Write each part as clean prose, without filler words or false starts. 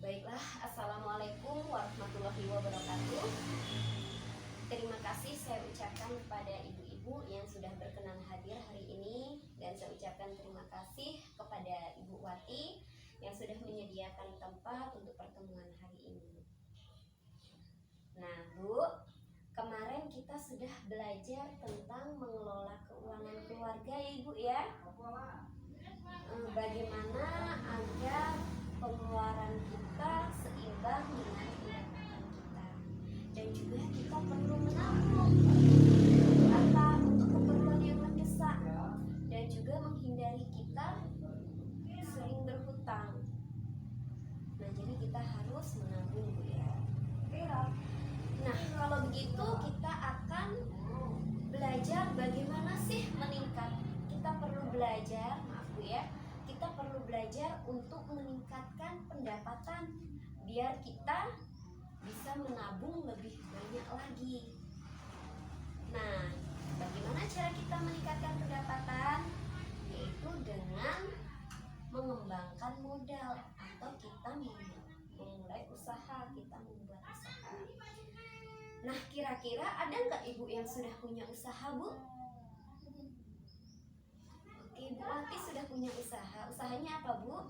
Baiklah, Assalamualaikum warahmatullahi wabarakatuh. Terima kasih saya ucapkan kepada ibu-ibu yang sudah berkenan hadir hari ini. Dan saya ucapkan terima kasih kepada Ibu Wati yang sudah menyediakan tempat untuk pertemuan hari ini. Nah Bu, kemarin kita sudah belajar tentang mengelola keuangan keluarga ya Ibu ya. Bagaimana agar pengeluaran kita seimbang dengan pendapatan kita, dan juga kita perlu menabung untuk keperluan yang mendesak, dan juga menghindari kita sering berhutang. Nah, jadi kita harus menabung ya. Nah, kalau begitu kita akan belajar bagaimana sih meningkat. Kita perlu belajar, maaf Bu ya, kita perlu belajar untuk meningkatkan pendapatan biar kita bisa menabung lebih banyak lagi. Nah, bagaimana cara kita meningkatkan pendapatan? Yaitu dengan mengembangkan modal atau kita memulai usaha, kita membuat usaha. Nah, kira-kira ada nggak ibu yang sudah punya usaha, Bu? Ibu Wati sudah punya usaha. Usahanya apa, Bu?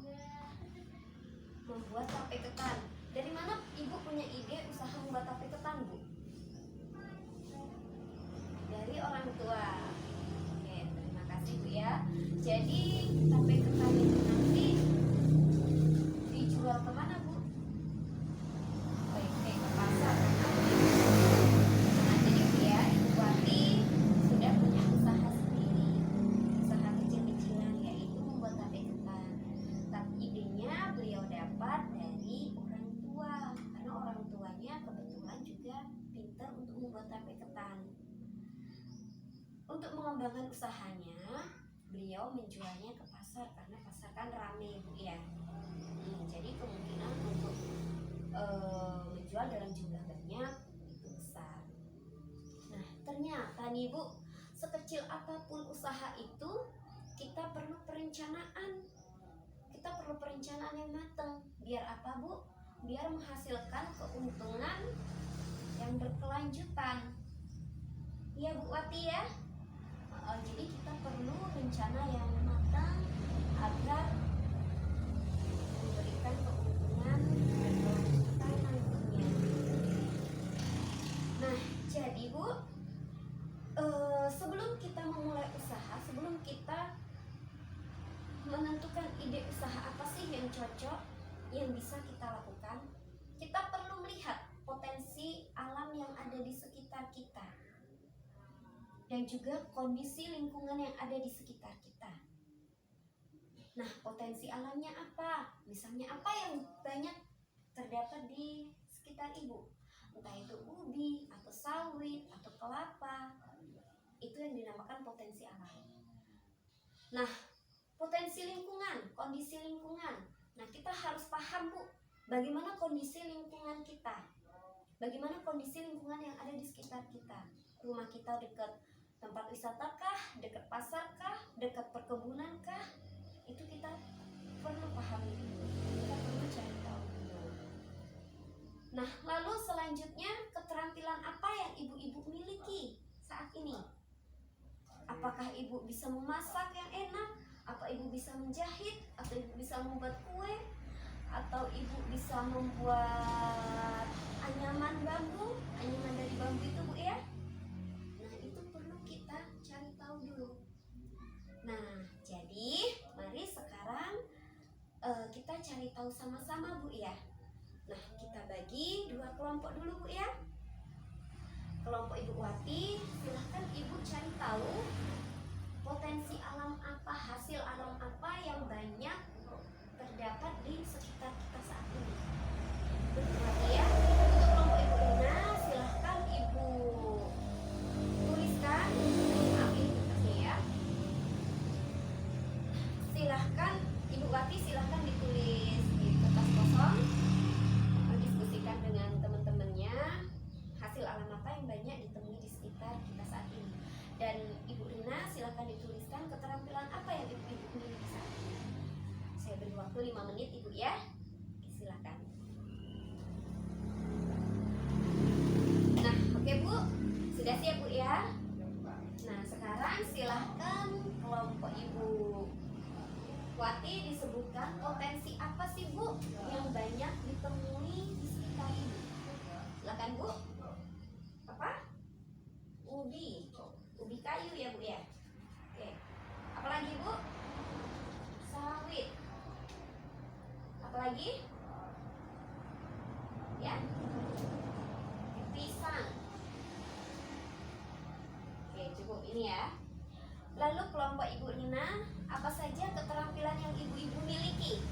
Membuat tape ketan. Dari mana ibu punya ide usaha membuat tape ketan, Bu? Dari orang tua. Oke, terima kasih Bu ya. Jadi tape ketan itu nanti dijual kemana, Bu? Oke, ke pasar. Nah, jadi Bu ya, Ibu Wati sudah punya usaha sendiri, usaha kecil-kecilan, yaitu membuat tape ketan. Tapi idenya beliau dapat dari orang tua, karena orang tuanya kebetulan juga pintar untuk membuat tape ketan. Untuk mengembangkan usahanya, beliau menjualnya ke pasar, karena pasar kan rame Bu ya. Jadi kemungkinan untuk menjual dalam jumlah banyak itu besar. Nah, ternyata nih Bu, sekecil apapun usaha itu kita perlu perencanaan. Kita perlu perencanaan yang matang. Biar apa Bu? Biar menghasilkan keuntungan yang berkelanjutan. Ya Bu Wati ya. Jadi kita perlu rencana yang matang agar memberikan keuntungan berkelanjutan nantinya. Nah, jadi Bu, sebelum kita memulai usaha, sebelum kita menentukan ide usaha apa sih yang cocok, yang bisa kita lakukan, kita perlu melihat potensi alam yang ada di sekitar kita dan juga kondisi lingkungan yang ada di sekitar kita. Nah, potensi alamnya apa? Misalnya apa yang banyak terdapat di sekitar Ibu? Entah itu ubi, atau sawit, atau kelapa. Itu yang dinamakan potensi alam. Nah, potensi lingkungan, kondisi lingkungan. Nah, kita harus paham Bu, bagaimana kondisi lingkungan kita. Bagaimana kondisi lingkungan yang ada di sekitar kita. Rumah kita dekat tempat wisata kah, dekat pasar kah, dekat perkebunan kah? Itu kita perlu pahami dulu. Kita perlu cari tahu dulu. Nah, lalu selanjutnya keterampilan apa yang ibu-ibu miliki saat ini? Apakah ibu bisa memasak yang enak? Apa ibu bisa menjahit? Atau ibu bisa membuat kue? Atau ibu bisa membuat anyaman bambu? Anyaman dari bambu itu Bu ya? Nah, itu perlu kita cari tahu dulu. Nah, jadi mari sekarang kita cari tahu sama-sama Bu ya. Nah, kita bagi dua kelompok dulu Bu ya. Kelompok Ibu Wati, silahkan Ibu cari tahu potensi alam apa, hasil alam apa yang banyak terdapat di sekitar kita saat ini. Ibu Wati ya. Untuk kelompok Ibu Rina, silahkan Ibu tuliskan, maaf ini kertasnya ya. Silahkan Ibu Wati, silahkan ditulis di kertas kosong, diskusikan dengan teman-temannya hasil alam apa yang banyak ditemui di sekitar kita saat ini. Dan Ibu Rina silahkan dituliskan keterampilan apa yang Ibu miliki saat ini. Saya beri waktu 5 menit Ibu ya. Silahkan. kasih ya Bu ya. Nah sekarang silahkan kelompok Ibu Wati disebutkan potensi apa sih Bu yang banyak ditemui di sekitar Ibu. Silakan Bu. Apa? Ubi kayu ya Bu ya. Oke. Apalagi Bu? Sawit. Apalagi? Ya. Pisang. Oke, cukup ini ya. Lalu kelompok Ibu Nina, apa saja keterampilan yang ibu-ibu miliki?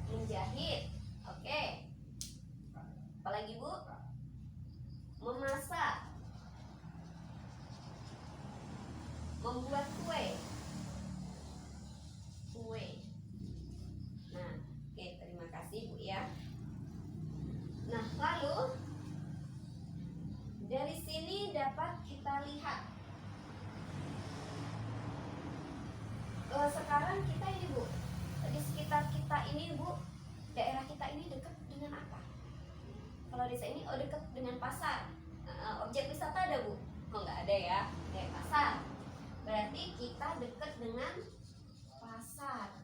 Menjahit. Oke. Apalagi Bu? Memasak. Membuat kue. Nah, oke, terima kasih Bu ya. Nah, lalu dari sini dapat kita lihat sekarang kita ini Bu, di sekitar kita ini Bu, daerah kita ini dekat dengan apa? Kalau desa ini dekat dengan pasar. Objek wisata ada Bu? Oh nggak ada ya, kayak pasar. Berarti kita dekat dengan pasar.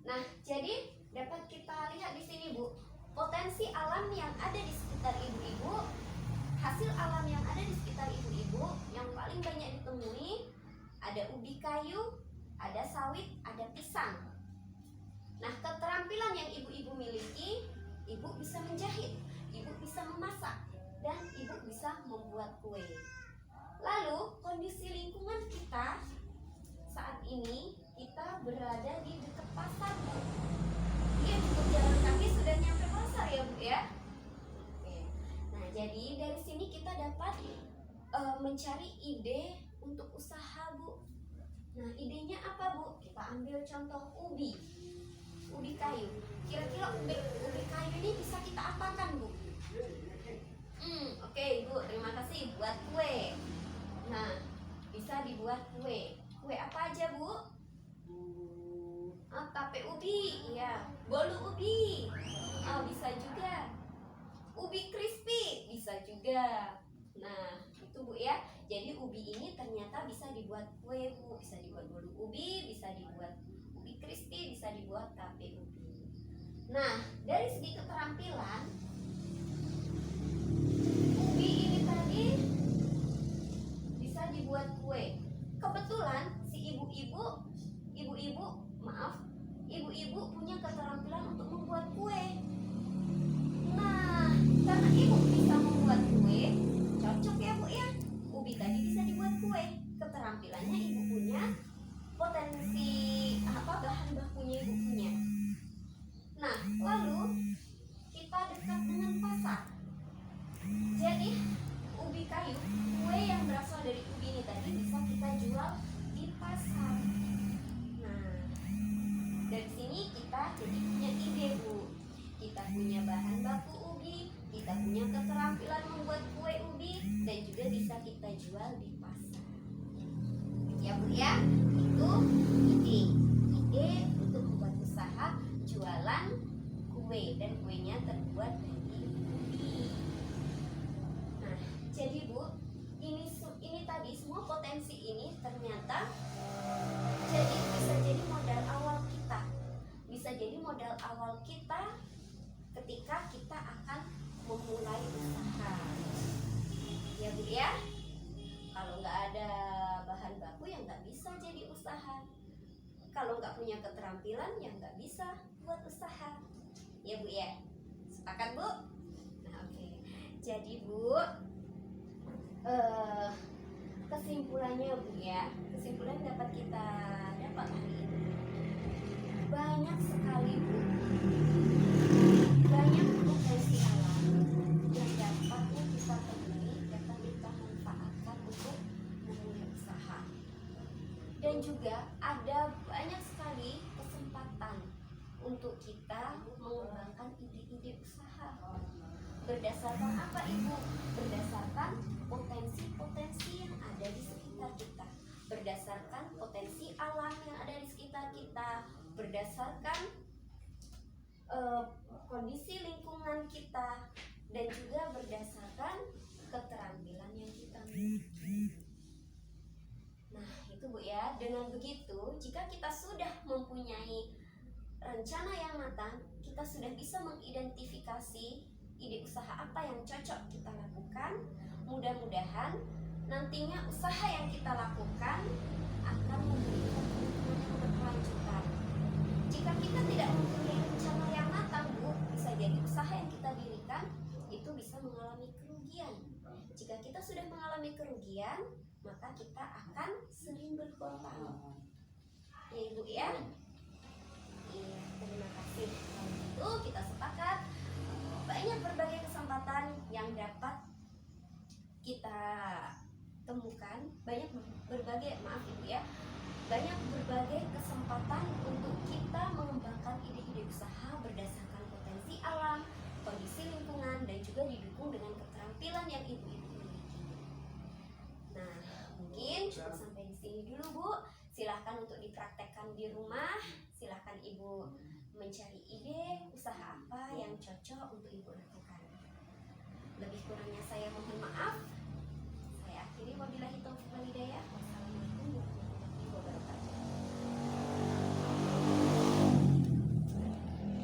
Nah, jadi dapat kita lihat di sini Bu, potensi alam yang ada di sekitar ibu-ibu, hasil alam yang ada di sekitar ibu-ibu yang paling banyak ditemui ada ubi kayu, ada sawit, ada pisang. Nah, keterampilan yang ibu-ibu miliki, ibu bisa menjahit, ibu bisa memasak, dan ibu bisa membuat kue. Lalu, kondisi lingkungan kita saat ini, kita berada di dekat pasar Bu. Iya, cukup jalan kaki sudah nyampe pasar ya Bu ya. Oke. Nah, jadi dari sini kita dapat mencari ide untuk usaha Bu. Nah, idenya apa Bu? Kita ambil contoh ubi kayu. Kira-kira ubi kayu ini bisa kita apakan Bu? Oke, Ibu, terima kasih. Buat kue. Nah, bisa dibuat kue. Kue apa aja Bu? Tape ubi, ya. Bolu ubi, bisa juga. Ubi crispy, bisa juga. Nah, itu Bu ya. Jadi ubi ini ternyata bisa dibuat kue Bu, bisa dibuat bolu ubi, bisa dibuat ubi crispy, bisa dibuat tape ubi. Nah, dari segi keterampilan, ubi ini tadi bisa dibuat kue. Kebetulan si ibu-ibu punya keterampilan untuk membuat kue. Nah, karena ibu bisa membuat kue, cocok ya Bu ya. Ubi tadi bisa dibuat kue. Keterampilannya ibu punya, potensi bahan bakunya ibu punya. Nah, lalu kita dekat dengan pasar. Jadi ubi kayu, kue yang berasal dari ubi ini tadi bisa kita jual di pasar. Nah, dari sini kita jadi punya ide Bu. Kita punya bahan baku ubi, kita punya keterampilan membuat kue ubi, dan juga bisa kita jual di pasar. Ya Bu ya, itu ide untuk membuat usaha jualan kue, dan kuenya terbuat dari ubi. Nah, jadi Bu, ini tadi semua potensi ini ternyata bisa jadi modal awal kita. Bisa jadi modal awal kita ketika kita akan memulai usaha. Ya Bu ya. Kalau nggak ada bahan baku ya nggak bisa jadi usaha. Kalau nggak punya keterampilan ya nggak bisa buat usaha. Ya Bu ya. Sepakat Bu? Nah, oke. Jadi Bu, kesimpulannya Bu ya, kesimpulan dapat kita dapat hari ini, banyak sekali Bu, banyak potensi alam yang dapatnya kita temui, dapat kita manfaatkan untuk memulai usaha. Dan juga ada banyak sekali kesempatan untuk kita mengembangkan ide-ide usaha. Berdasarkan apa Ibu? Berdasarkan potensi-potensi yang ada di sekitar kita, berdasarkan potensi alam yang ada di sekitar kita, berdasarkan kondisi lingkungan kita, dan juga berdasarkan keterampilan yang kita miliki. Nah, itu Bu ya. Dengan begitu, jika kita sudah mempunyai rencana yang matang, kita sudah bisa mengidentifikasi ide usaha apa yang cocok kita lakukan. Mudah-mudahan nantinya usaha yang kita lakukan akan memberikan keuntungan yang berkelanjutan. Jika kita tidak mempunyai rencana yang matang, Bu, bisa jadi usaha yang kita dirikan itu bisa mengalami kerugian. Jika kita sudah mengalami kerugian, maka kita akan sering berhutang. Ya Ibu ya. Iya, terima kasih. Kalau gitu kita sepakat banyak berbagai kesempatan yang dapat kita temukan, banyak berbagai kesempatan untuk kita mengembangkan ide-ide usaha berdasarkan potensi alam, kondisi lingkungan, dan juga didukung dengan keterampilan yang ibu-ibu miliki. Nah, mungkin cukup sampai di sini dulu Bu. Silahkan untuk dipraktekkan di rumah. Silahkan Ibu mencari ide usaha apa yang cocok untuk Ibu lakukan. Lebih kurangnya saya mohon maaf.